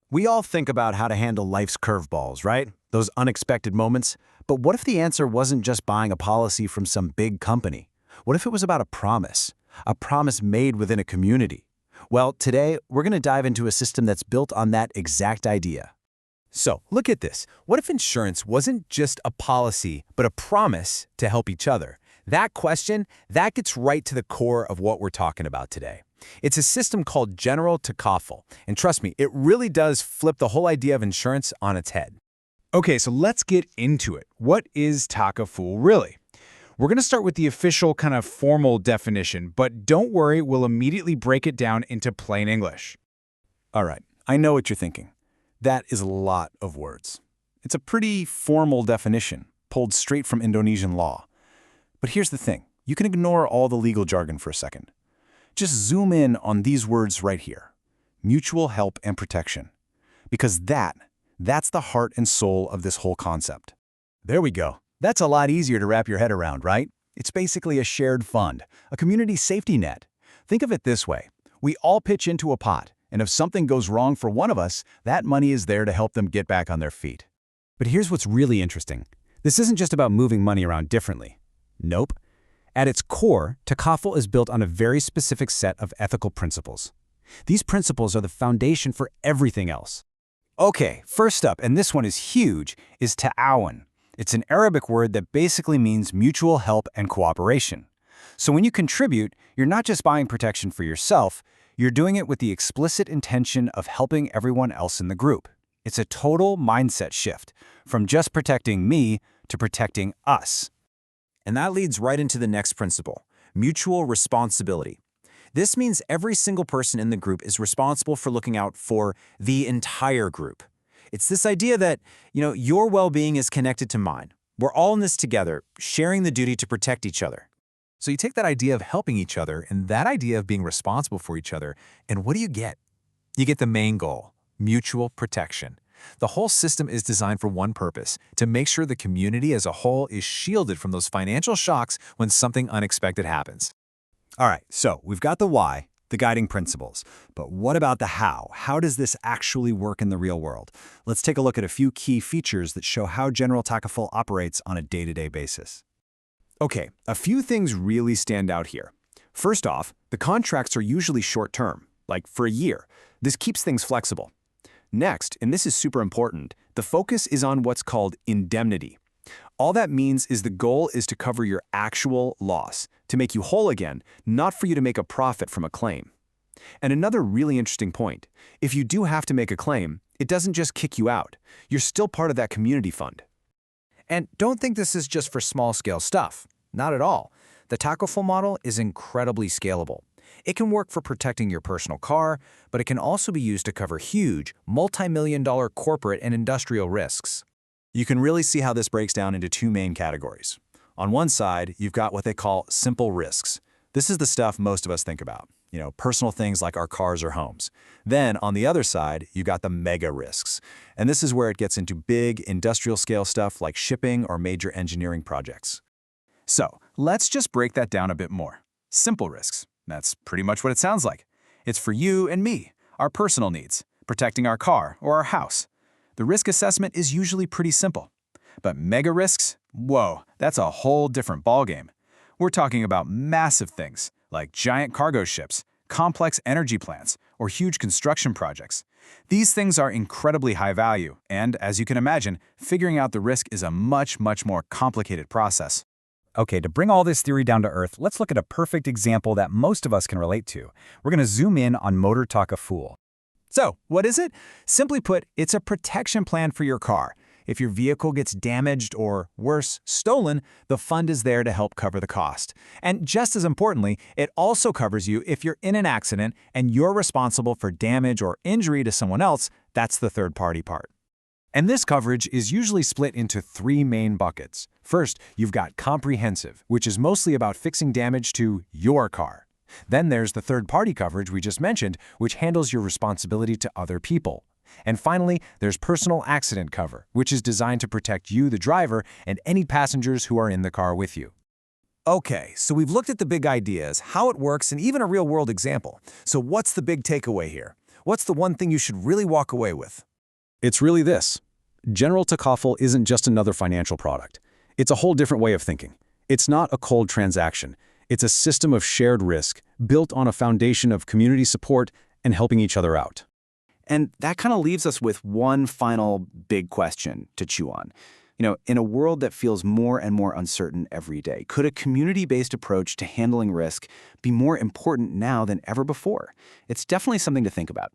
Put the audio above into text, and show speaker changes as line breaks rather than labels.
We all think about how to handle life's curveballs, right? Those unexpected moments. But what if the answer wasn't just buying a policy from some big company? What if it was about a promise? A promise made within a community? Well, today, we're going to dive into a system that's built on that exact idea.
So, look at this. What if insurance wasn't just a policy, but a promise to help each other? That question, that gets right to the core of what we're talking about today. It's a system called General Takaful, and trust me, it really does flip the whole idea of insurance on its head.
Okay, so let's get into it. What is Takaful really? We're going to start with the official kind of formal definition, but don't worry, we'll immediately break it down into plain English.
All right, I know what you're thinking. That is a lot of words. It's a pretty formal definition, pulled straight from Indonesian law. But here's the thing. You can ignore all the legal jargon for a second. Just zoom in on these words right here. Mutual help and protection. Because that's the heart and soul of this whole concept. There we go. That's a lot easier to wrap your head around, right? It's basically a shared fund, a community safety net. Think of it this way. We all pitch into a pot, and if something goes wrong for one of us, that money is there to help them get back on their feet. But here's what's really interesting. This isn't just about moving money around differently. Nope. At its core, Takaful is built on a very specific set of ethical principles. These principles are the foundation for everything else. Okay, first up, and this one is huge, is ta'awun. It's an Arabic word that basically means mutual help and cooperation. So when you contribute, you're not just buying protection for yourself, you're doing it with the explicit intention of helping everyone else in the group. It's a total mindset shift, from just protecting me to protecting us.
And that leads right into the next principle, mutual responsibility. This means every single person in the group is responsible for looking out for the entire group. It's this idea that, your well-being is connected to mine. We're all in this together, sharing the duty to protect each other.
So you take that idea of helping each other and that idea of being responsible for each other, and what do you get? You get the main goal, mutual protection. The whole system is designed for one purpose, to make sure the community as a whole is shielded from those financial shocks when something unexpected happens.
All right, so we've got the why, the guiding principles. But what about the how? How does this actually work in the real world? Let's take a look at a few key features that show how General Takaful operates on a day-to-day basis.
Okay, a few things really stand out here. First off, the contracts are usually short-term, like for a year. This keeps things flexible. Next, and this is super important, the focus is on what's called indemnity. All that means is the goal is to cover your actual loss, to make you whole again, not for you to make a profit from a claim. And another really interesting point, if you do have to make a claim, it doesn't just kick you out. You're still part of that community fund.
And don't think this is just for small-scale stuff. Not at all. The Takaful model is incredibly scalable. It can work for protecting your personal car, but it can also be used to cover huge, multi-million-dollar corporate and industrial risks.
You can really see how this breaks down into two main categories. On one side, you've got what they call simple risks. This is the stuff most of us think about, personal things like our cars or homes. Then, on the other side, you've got the mega risks. And this is where it gets into big, industrial-scale stuff like shipping or major engineering projects.
So, let's just break that down a bit more. Simple risks. That's pretty much what it sounds like. It's for you and me, our personal needs, protecting our car or our house. The risk assessment is usually pretty simple. But mega risks? Whoa, that's a whole different ballgame. We're talking about massive things like giant cargo ships, complex energy plants, or huge construction projects. These things are incredibly high value, and as you can imagine, figuring out the risk is a much more complicated process.
Okay, to bring all this theory down to earth, let's look at a perfect example that most of us can relate to. We're going to zoom in on Motor Takaful.
So, what is it? Simply put, it's a protection plan for your car. If your vehicle gets damaged or, worse, stolen, the fund is there to help cover the cost. And just as importantly, it also covers you if you're in an accident and you're responsible for damage or injury to someone else. That's the third-party part.
And this coverage is usually split into three main buckets. First, you've got comprehensive, which is mostly about fixing damage to your car. Then there's the third-party coverage we just mentioned, which handles your responsibility to other people. And finally, there's personal accident cover, which is designed to protect you, the driver, and any passengers who are in the car with you.
Okay, so we've looked at the big ideas, how it works, and even a real-world example. So what's the big takeaway here?
what's the one thing you should really walk away with?
It's really this. General Takaful isn't just another financial product. It's a whole different way of thinking. It's not a cold transaction. It's a system of shared risk built on a foundation of community support and helping each other out.
And that kind of leaves us with one final big question to chew on. In a world that feels more and more uncertain every day, could a community-based approach to handling risk be more important now than ever before? It's definitely something to think about.